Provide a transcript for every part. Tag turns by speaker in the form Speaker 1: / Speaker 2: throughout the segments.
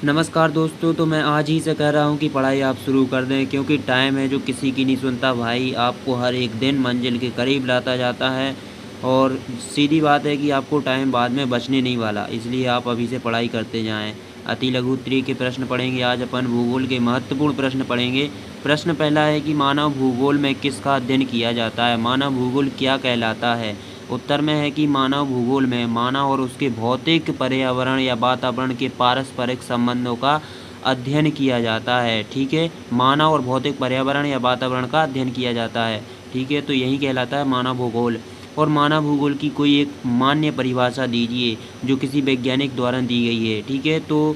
Speaker 1: नमस्कार दोस्तों, तो मैं आज ही से कह रहा हूँ कि पढ़ाई आप शुरू कर दें, क्योंकि टाइम है जो किसी की नहीं सुनता भाई। आपको हर एक दिन मंजिल के करीब लाता जाता है और सीधी बात है कि आपको टाइम बाद में बचने नहीं वाला, इसलिए आप अभी से पढ़ाई करते जाएं। अति लघु उत्तरीय के प्रश्न पढ़ेंगे। आज अपन भूगोल के महत्वपूर्ण प्रश्न पढ़ेंगे। प्रश्न पहला है कि मानव भूगोल में किसका अध्ययन किया जाता है? मानव भूगोल क्या कहलाता है? उत्तर में है कि मानव भूगोल में मानव और उसके भौतिक, पर्यावरण या वातावरण के पारस्परिक संबंधों का अध्ययन किया जाता है। ठीक है, मानव और भौतिक, पर्यावरण या वातावरण का अध्ययन किया जाता है। ठीक है, तो यही कहलाता है मानव भूगोल। और मानव भूगोल की कोई एक मान्य परिभाषा दीजिए जो किसी वैज्ञानिक द्वारा दी गई है। ठीक है, तो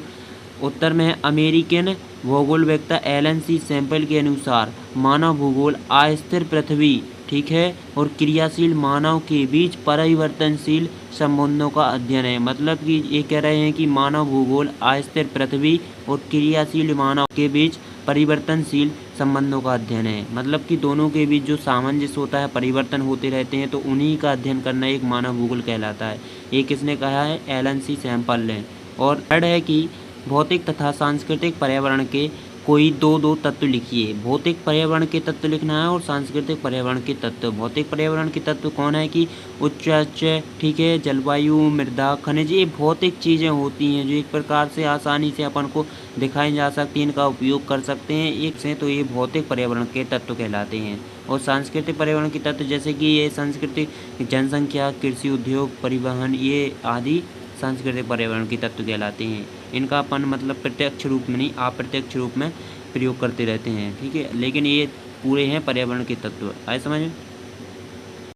Speaker 1: उत्तर में है अमेरिकन भूगोलवेत्ता एलन सी सैम्पल के अनुसार मानव भूगोल अस्थिर पृथ्वी, ठीक है, और क्रियाशील मानव के बीच परिवर्तनशील संबंधों का अध्ययन है। मतलब कि ये कह रहे हैं कि मानव भूगोल अस्थिर पृथ्वी और क्रियाशील मानव के बीच परिवर्तनशील संबंधों का अध्ययन है। मतलब कि दोनों के बीच जो सामंजस्य होता है, परिवर्तन होते रहते हैं, तो उन्हीं का अध्ययन करना एक मानव भूगोल कहलाता है। ये किसने कहा है? एलन सी सैम्पल ने। और थर्ड है कि भौतिक तथा सांस्कृतिक पर्यावरण के कोई दो तत्व लिखिए। भौतिक पर्यावरण के तत्व लिखना है और सांस्कृतिक पर्यावरण के तत्व। भौतिक पर्यावरण के तत्व कौन है कि उच्च, ठीक है, जलवायु, मृदा, खनिज, ये भौतिक चीज़ें होती हैं जो एक प्रकार से आसानी से अपन को दिखाई जा सकती हैं, इनका उपयोग कर सकते हैं एक से, तो ये भौतिक पर्यावरण के तत्व कहलाते हैं। और सांस्कृतिक पर्यावरण के तत्व जैसे कि ये सांस्कृतिक, जनसंख्या, कृषि, उद्योग, परिवहन, ये आदि सांस्कृतिक पर्यावरण के तत्व कहलाते हैं। इनका अपन मतलब प्रत्यक्ष रूप में नहीं, अप्रत्यक्ष रूप में प्रयोग करते रहते हैं। ठीक है, लेकिन ये पूरे हैं पर्यावरण के तत्व। आए समझ में?